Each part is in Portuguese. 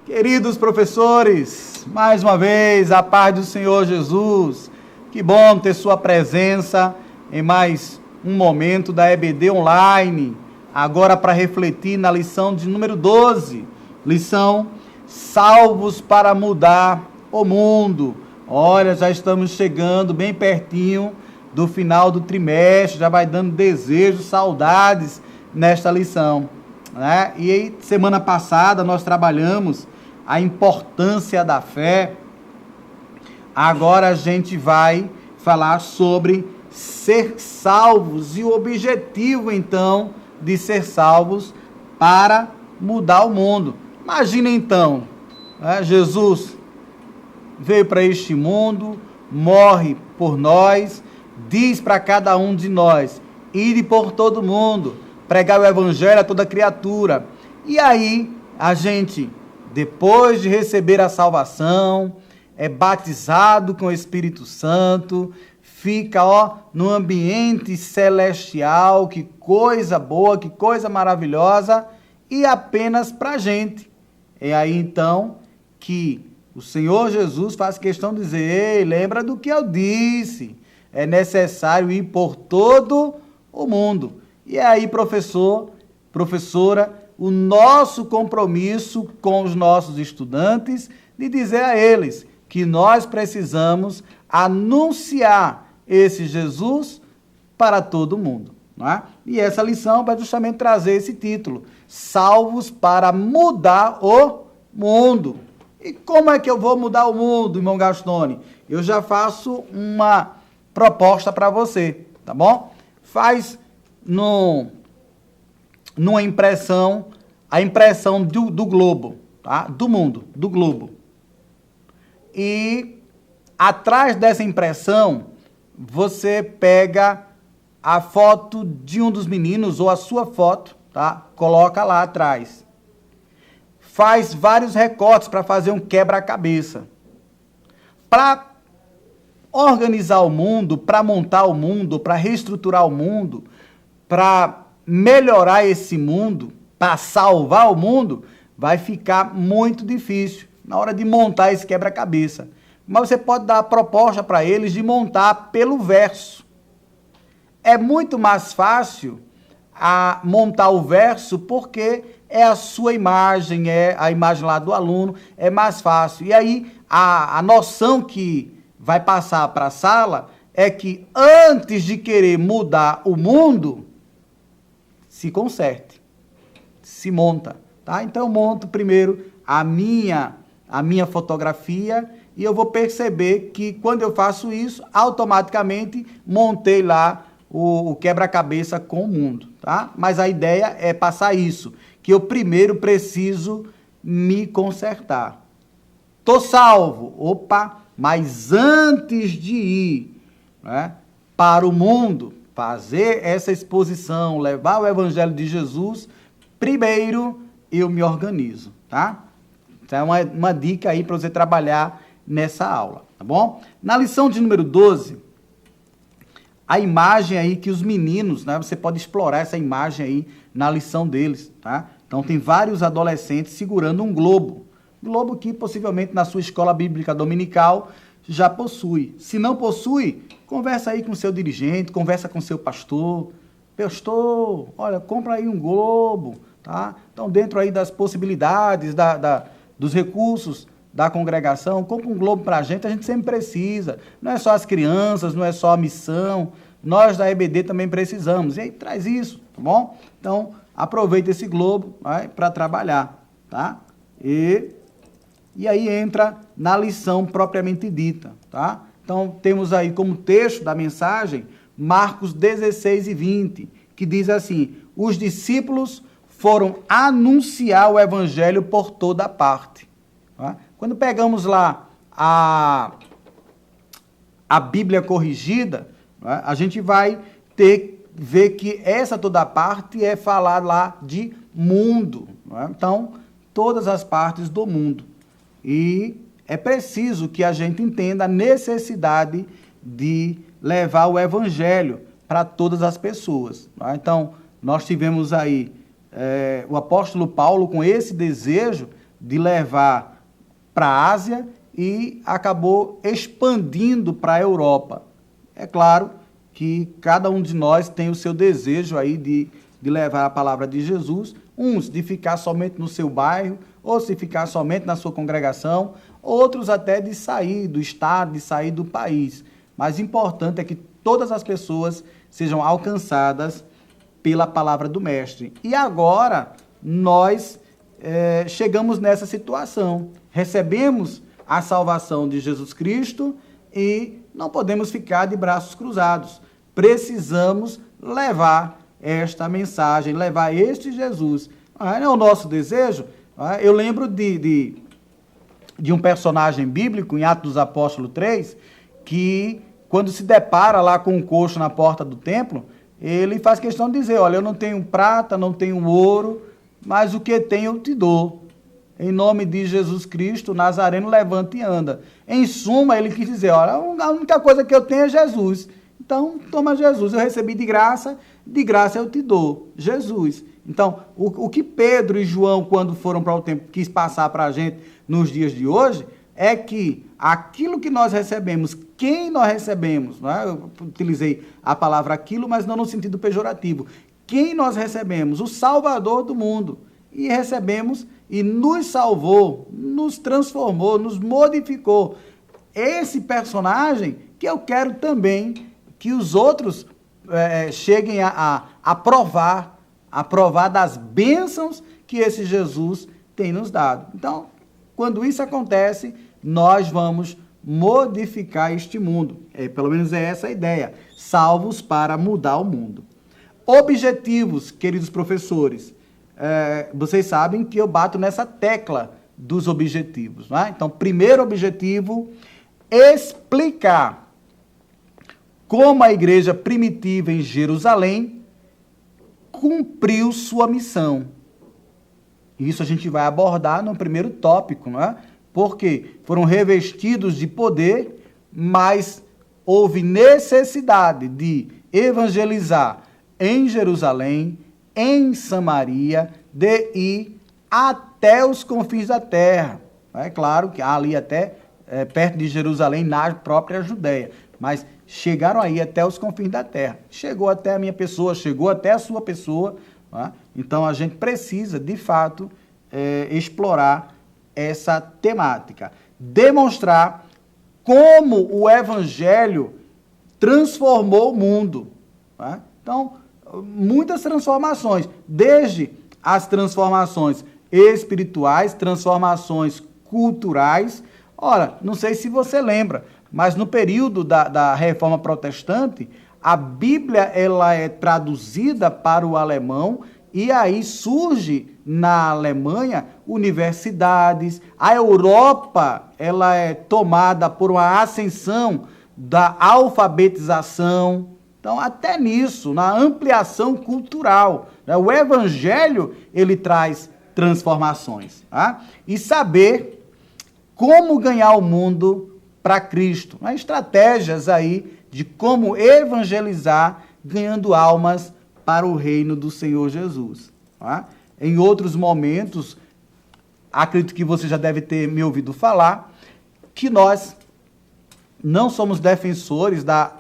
Queridos professores, mais uma vez, a paz do Senhor Jesus. Que bom ter sua presença em mais um momento da EBD Online, agora para refletir na lição de número 12, lição Salvos para Mudar o Mundo. Olha, já estamos chegando bem pertinho do final do trimestre, já vai dando desejos, saudades nesta lição, né? E aí, semana passada nós trabalhamos a importância da fé. Agora a gente vai falar sobre ser salvos e o objetivo, então, de ser salvos para mudar o mundo. Imagina, então, né? Jesus veio para este mundo, morre por nós, diz para cada um de nós, ide por todo mundo, pregar o evangelho a toda criatura. E aí, a gente, depois de receber a salvação, é batizado com o Espírito Santo, fica, no ambiente celestial, que coisa boa, que coisa maravilhosa, e apenas para a gente. É aí, então, que o Senhor Jesus faz questão de dizer, ei, lembra do que eu disse, é necessário ir por todo o mundo. E aí, professor, professora, o nosso compromisso com os nossos estudantes de dizer a eles que nós precisamos anunciar esse Jesus para todo mundo, não é? E essa lição vai justamente trazer esse título, Salvos para Mudar o Mundo. E como é que eu vou mudar o mundo, irmão Gastone? Eu já faço uma proposta para você, tá bom? Faz numa impressão, a impressão do globo, tá? Do mundo, do globo. E atrás dessa impressão, você pega a foto de um dos meninos, ou a sua foto, tá? Coloca lá atrás. Faz vários recortes para fazer um quebra-cabeça. Para organizar o mundo, para montar o mundo, para reestruturar o mundo, para melhorar esse mundo, para salvar o mundo, vai ficar muito difícil na hora de montar esse quebra-cabeça. Mas você pode dar a proposta para eles de montar pelo verso. É muito mais fácil montar o verso porque é a sua imagem, é a imagem lá do aluno, é mais fácil. E aí a noção que vai passar para a sala é que antes de querer mudar o mundo, se conserte, se monta, tá? Então eu monto primeiro a minha fotografia e eu vou perceber que quando eu faço isso, automaticamente montei lá o quebra-cabeça com o mundo, tá? Mas a ideia é passar isso, que eu primeiro preciso me consertar. Tô salvo, opa, mas antes de ir, né, para o mundo, fazer essa exposição, levar o evangelho de Jesus, primeiro eu me organizo, tá? Então é uma dica aí para você trabalhar nessa aula, tá bom? Na lição de número 12, a imagem aí que os meninos, né, você pode explorar essa imagem aí na lição deles, tá? Então tem vários adolescentes segurando um globo que possivelmente na sua escola bíblica dominical já possui. Se não possui, conversa aí com o seu dirigente, conversa com o seu pastor. Pastor, olha, compra aí um globo, tá? Então dentro aí das possibilidades, dos recursos da congregação, compra um globo para a gente sempre precisa. Não é só as crianças, não é só a missão, nós da EBD também precisamos. E aí traz isso, tá bom? Então aproveita esse globo para trabalhar, tá? E aí entra na lição propriamente dita, tá? Então temos aí como texto da mensagem Marcos 16 e 20, que diz assim, os discípulos foram anunciar o evangelho por toda parte. Tá? Quando pegamos lá a Bíblia corrigida, né, a gente vai ver que essa toda parte é falar lá de mundo. Né? Então, todas as partes do mundo. E é preciso que a gente entenda a necessidade de levar o evangelho para todas as pessoas. Tá? Então, nós tivemos aí o apóstolo Paulo com esse desejo de levar para a Ásia e acabou expandindo para a Europa. É claro que cada um de nós tem o seu desejo aí de levar a palavra de Jesus, uns de ficar somente no seu bairro, ou se ficar somente na sua congregação, outros até de sair do estado, de sair do país. Mas o importante é que todas as pessoas sejam alcançadas pela palavra do Mestre. E agora nós chegamos nessa situação, recebemos a salvação de Jesus Cristo e não podemos ficar de braços cruzados. Precisamos levar esta mensagem, levar este Jesus. É o nosso desejo. Eu lembro de um personagem bíblico, em Atos dos Apóstolos 3, que quando se depara lá com um coxo na porta do templo, ele faz questão de dizer, olha, eu não tenho prata, não tenho ouro, mas o que tenho eu te dou. Em nome de Jesus Cristo, Nazareno, levanta e anda. Em suma, ele quis dizer, olha, a única coisa que eu tenho é Jesus. Então, toma Jesus, eu recebi de graça eu te dou, Jesus. Então, o que Pedro e João, quando foram para o templo, quis passar para a gente nos dias de hoje, é que aquilo que nós recebemos, quem nós recebemos, não é? Eu utilizei a palavra aquilo, mas não no sentido pejorativo. Quem nós recebemos? O Salvador do mundo. E recebemos e nos salvou, nos transformou, nos modificou. Esse personagem que eu quero também que os outros cheguem a provar das bênçãos que esse Jesus tem nos dado. Então, quando isso acontece, nós vamos modificar este mundo. Pelo menos é essa a ideia. Salvos para mudar o mundo. Objetivos, queridos professores. Vocês sabem que eu bato nessa tecla dos objetivos. Não é? Então, primeiro objetivo, explicar como a igreja primitiva em Jerusalém cumpriu sua missão. Isso a gente vai abordar no primeiro tópico, não é? Porque foram revestidos de poder, mas houve necessidade de evangelizar em Jerusalém, em Samaria, de ir até os confins da terra. É claro que ali até perto de Jerusalém, na própria Judéia, mas chegaram aí até os confins da terra. Chegou até a minha pessoa, chegou até a sua pessoa. Tá? Então, a gente precisa, de fato, explorar essa temática. Demonstrar como o Evangelho transformou o mundo. Tá? Então, muitas transformações, desde as transformações espirituais, transformações culturais. Ora, não sei se você lembra, mas no período da Reforma Protestante, a Bíblia ela é traduzida para o alemão e aí surge na Alemanha universidades. A Europa ela é tomada por uma ascensão da alfabetização. Então, até nisso, na ampliação cultural, né? O Evangelho ele traz transformações. Tá? E saber como ganhar o mundo para Cristo. Estratégias aí de como evangelizar ganhando almas para o reino do Senhor Jesus. Tá? Em outros momentos, acredito que você já deve ter me ouvido falar, que nós não somos defensores da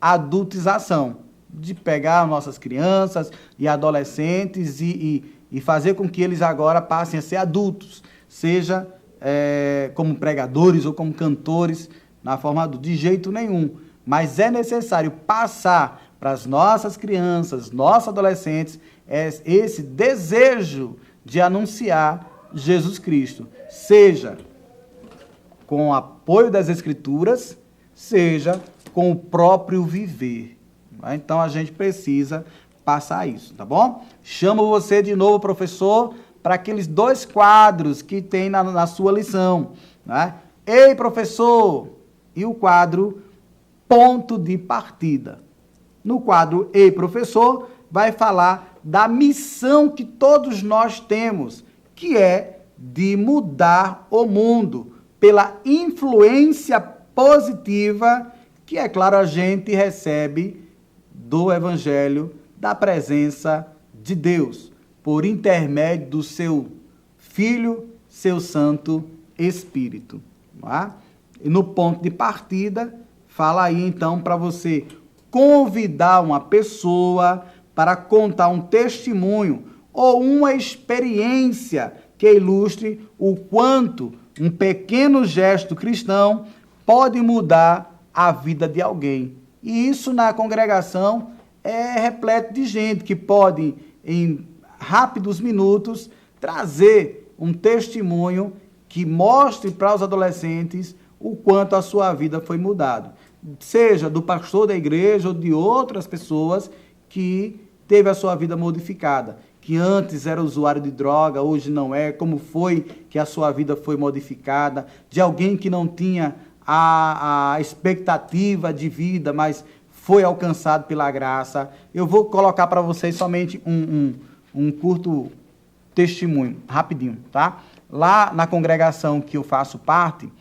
adultização, de pegar nossas crianças e adolescentes e fazer com que eles agora passem a ser adultos, seja como pregadores ou como cantores na forma de jeito nenhum. Mas é necessário passar para as nossas crianças, nossos adolescentes, esse desejo de anunciar Jesus Cristo, seja com o apoio das Escrituras, seja com o próprio viver. Então, a gente precisa passar isso, tá bom? Chamo você de novo, professor, para aqueles 2 quadros que tem na sua lição. Né? Ei, professor! E o quadro ponto de partida. No quadro Ei, professor, vai falar da missão que todos nós temos, que é de mudar o mundo pela influência positiva que, é claro, a gente recebe do Evangelho, da presença de Deus, por intermédio do seu Filho seu Santo Espírito. Não é? E no ponto de partida, fala aí então para você convidar uma pessoa para contar um testemunho ou uma experiência que ilustre o quanto um pequeno gesto cristão pode mudar a vida de alguém. E isso na congregação é repleto de gente que pode, em rápidos minutos, trazer um testemunho que mostre para os adolescentes o quanto a sua vida foi mudada. Seja do pastor da igreja ou de outras pessoas que teve a sua vida modificada, que antes era usuário de droga, hoje não é, como foi que a sua vida foi modificada, de alguém que não tinha a expectativa de vida, mas foi alcançado pela graça. Eu vou colocar para vocês somente um curto testemunho, rapidinho, tá? Lá na congregação que eu faço parte,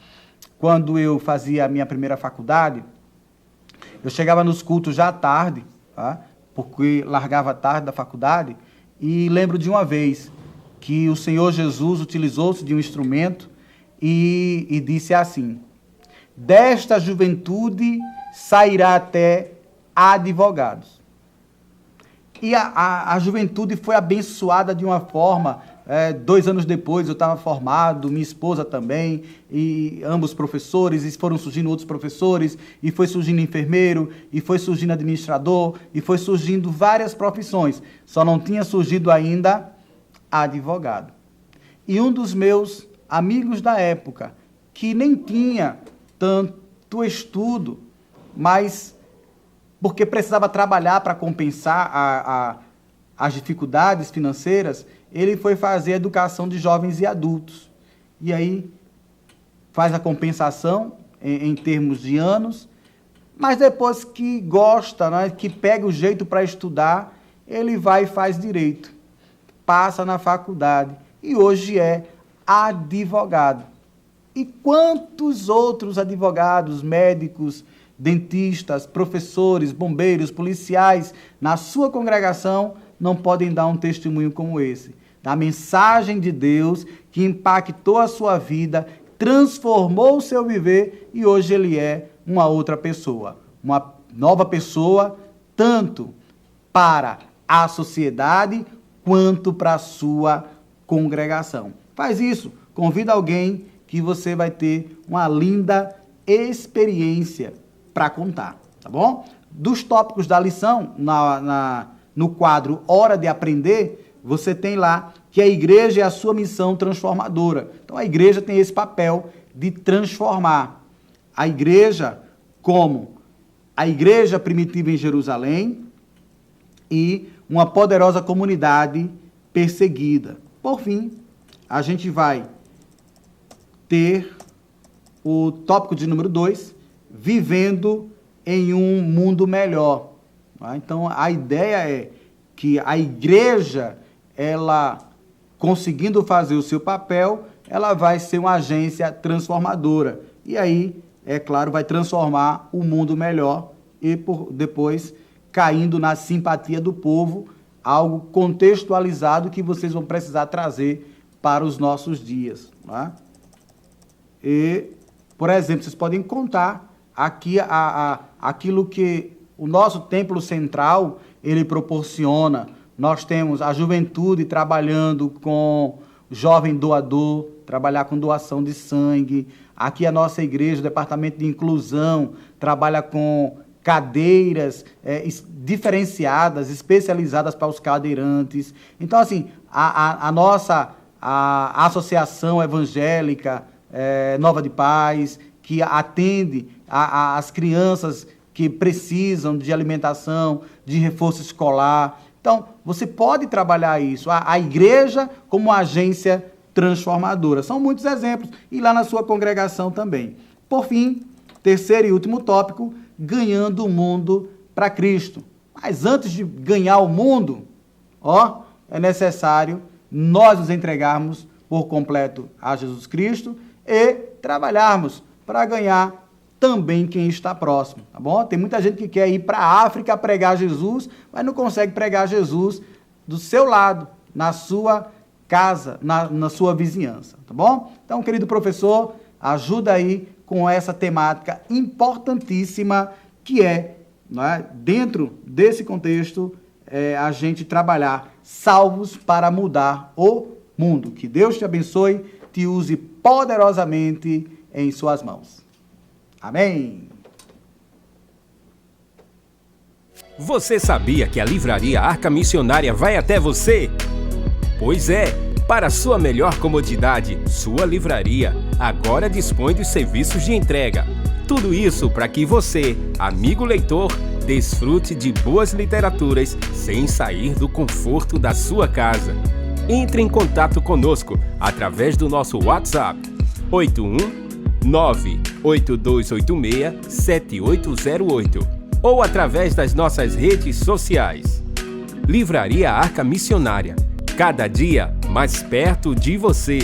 quando eu fazia a minha primeira faculdade, eu chegava nos cultos já à tarde, tá? Porque largava tarde da faculdade, e lembro de uma vez que o Senhor Jesus utilizou-se de um instrumento e disse assim: desta juventude sairá até advogados. E a juventude foi abençoada de uma forma. 2 anos depois eu estava formado, minha esposa também, e ambos professores, e foram surgindo outros professores, e foi surgindo enfermeiro, e foi surgindo administrador, e foi surgindo várias profissões. Só não tinha surgido ainda advogado. E um dos meus amigos da época, que nem tinha tanto estudo, mas porque precisava trabalhar para compensar as dificuldades financeiras, ele foi fazer educação de jovens e adultos. E aí faz a compensação em termos de anos, mas depois que gosta, né, que pega o jeito para estudar, ele vai e faz direito. Passa na faculdade e hoje é advogado. E quantos outros advogados, médicos, dentistas, professores, bombeiros, policiais, na sua congregação, não podem dar um testemunho como esse, da mensagem de Deus que impactou a sua vida, transformou o seu viver e hoje ele é uma outra pessoa, uma nova pessoa, tanto para a sociedade quanto para a sua congregação. Faz isso, convida alguém que você vai ter uma linda experiência para contar, tá bom? Dos tópicos da lição, no quadro Hora de Aprender, você tem lá que a igreja é a sua missão transformadora. Então, a igreja tem esse papel de transformar. A igreja como a igreja primitiva em Jerusalém e uma poderosa comunidade perseguida. Por fim, a gente vai ter o tópico de número 2, vivendo em um mundo melhor. Então, a ideia é que a igreja, ela conseguindo fazer o seu papel, ela vai ser uma agência transformadora. E aí, é claro, vai transformar o mundo melhor e depois caindo na simpatia do povo, algo contextualizado que vocês vão precisar trazer para os nossos dias. Né? E, por exemplo, vocês podem contar aqui aquilo que o nosso templo central ele proporciona. Nós temos a juventude trabalhando com jovem doador, trabalhar com doação de sangue. Aqui a nossa igreja, o departamento de inclusão, trabalha com cadeiras diferenciadas, especializadas para os cadeirantes. Então, assim, a nossa associação evangélica Nova de Paz, que atende as crianças que precisam de alimentação, de reforço escolar. Então, você pode trabalhar isso. A igreja como agência transformadora. São muitos exemplos. E lá na sua congregação também. Por fim, terceiro e último tópico, ganhando o mundo para Cristo. Mas antes de ganhar o mundo, é necessário nós nos entregarmos por completo a Jesus Cristo e trabalharmos para ganhar também quem está próximo, tá bom? Tem muita gente que quer ir para a África pregar Jesus, mas não consegue pregar Jesus do seu lado, na sua casa, na sua vizinhança, tá bom? Então, querido professor, ajuda aí com essa temática importantíssima que não é, dentro desse contexto, a gente trabalhar salvos para mudar o mundo. Que Deus te abençoe, te use poderosamente em suas mãos. Amém. Você sabia que a Livraria Arca Missionária vai até você? Pois é, para sua melhor comodidade, sua livraria agora dispõe dos serviços de entrega. Tudo isso para que você, amigo leitor, desfrute de boas literaturas sem sair do conforto da sua casa. Entre em contato conosco através do nosso WhatsApp 81982867808 ou através das nossas redes sociais. Livraria Arca Missionária, cada dia mais perto de você.